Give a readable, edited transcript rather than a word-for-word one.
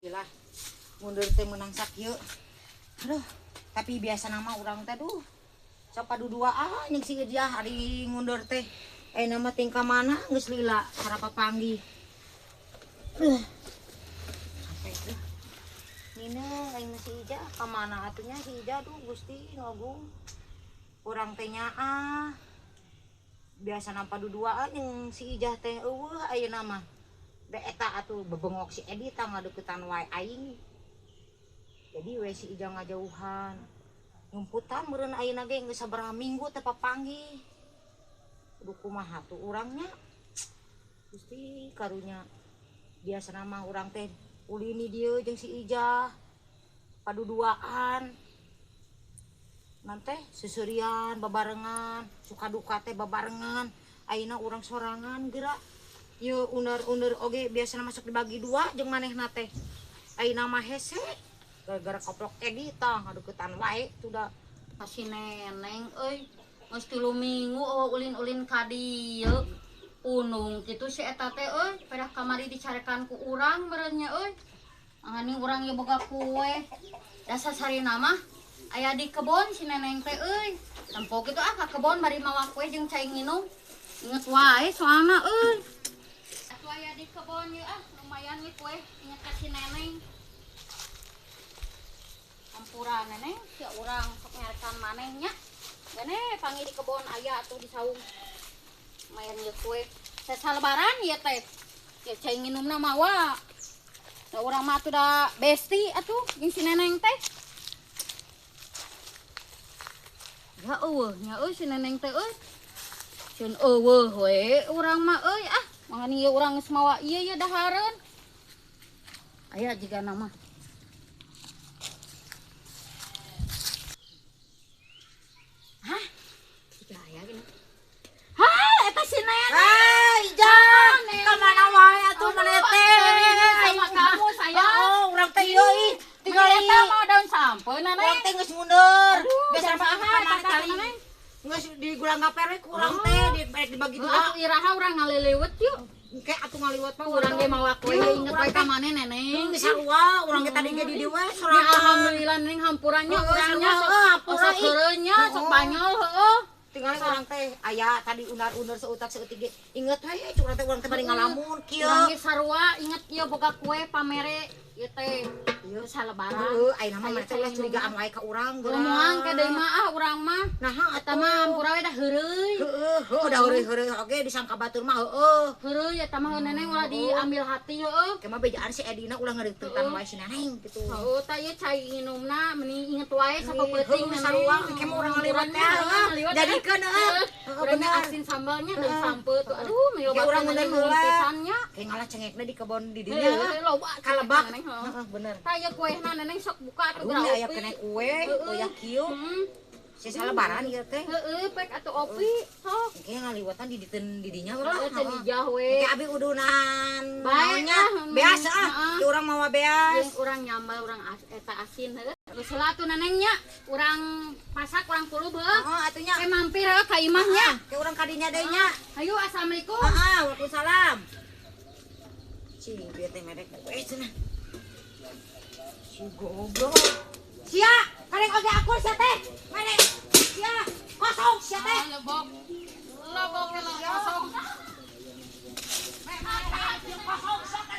lah mundur teh menang sakieu. Aduh, tapi biasa nama orang teh duh. Sok paduduaan jeung si Ijah ari mundur teh. Nama tingkah mana geus lila harapa panggih. Sampai tuh. Nina aing si Ijah ka mana atunya si Ijah duh Gusti ngagung. Urang teh nyaah. Biasa na paduduaan jeung si Ijah teh eueuh ayeuna mah. Da eta atuh bebengok si Edita ngadeukeutan wae aing. Jadi we si Ijah ngajauhan. Nyumputan meureun ayeuna ge geus sabaraha minggu teu papanggih. Kudu kumaha tuh urangnya. Gusti karunya. Biasana mah urang teh ulini dieu jeung si Ijah. Paduduaan. Nanti susurian babarengan, suka duka teh babarengan. Ayeuna urang sorangan geura. Ieu uner-uner oge biasana masuk dibagi dua jeung manehna teh. Ayeuna mah hese. Gara-gara koplok Edita ngadeuketan wae sudah si neneng euy geus 3 minggu ulin-ulin ka dieu unung kitu si eta teh euy pedah kamari dicarekan ku urang meureunnya euy angani urang ye boga kue dasar sarina mah aya di kebon si neneng teh euy tempo kitu ka kebon bari mawa kue jeung cai nginum inget wae soalna euy atuh aya di kebon ye lumayan nih kue inget ka si neneng campuran neneng si urang sok ngarekan manehnya gane panggil di kebon aya atuh di saung lumayan ye kue sesa lebaran ieu teh ya cai nginumna mawa da urang mah atuh da besti atuh jeung si neneng teh ya eueuh nya euy si neneng teh euy ceun eueuh we urang mah euy mangani ieu urang geus mawa ieu ya dahareun aya jigana mah si neneng. Ijah, ka mana wae atuh maneh teh? Sama kamu saya. Oh, urang teh ieu ih. Tinggal eta mau daun sampeun neneng. Urang teh geus mundur. Biasa Biasa mah mana tali. Geus digulangga perek urang teh dibagi dua. Atuh iraha urang ngalilewet yuk. Engke atuh ngaliwat mah Urang ge mawa kue inget wae ka maneh neneng. Geus sarua urang ge tadi ge di dieu we Ya sorangan. alhamdulillah neneng hampurannya urangnya sok heureunya sok banyol heueuh. Tinggal orang teh aya tadi unar-unar seutak seutik ge inget we curang teh urang teh bari ngalamun kieu urang ge sarua inget ieu boga kue pamere ieu teh ieu salebaran heuh ayeuna mah teh ulah curigaan wae ka urang geura ngomong ke deui mah urang mah naha eta mah hampura we da heureuy heuh da heureuy oge disangka batur mah heuh heureuy eta mah neneng ulah diambil hati heueuh kemah bejaan si Edina ulah ngareunteutan wae si neneng kitu heuh tah ieu cai nginumna meni inget wae sapeuting neneng sarua kemah urang ngaliwat teh jadikeun heuh bener asin sambalnya dan sampe tuh aduh milobat urang neneng bener pisannya kayak ngalah cengekna di kebon di dieu loba kalebak heeh bener tah ieu kuehna neneng sok buka atuh aduh aya kena kue oyak kieu sisa lebaran ieu teh heeh pek atuh opi sok kayak ngaliwatan di didinya urang teh dijah we abi udunan baiknya biasa di urang mawa beas jeung urang nyambal urang eta asin heuh terus heula atuh nenengnya urang masak urang puluh beung atunya mampir heuh ka imahnya ke urang kadinya deui nya hayu assalamualaikum waalaikumsalam cing bieu teh merek we cenah si goblok sia kareng oge aku sia teh merek sia kosong sia teh lebok kosong kosong sia teh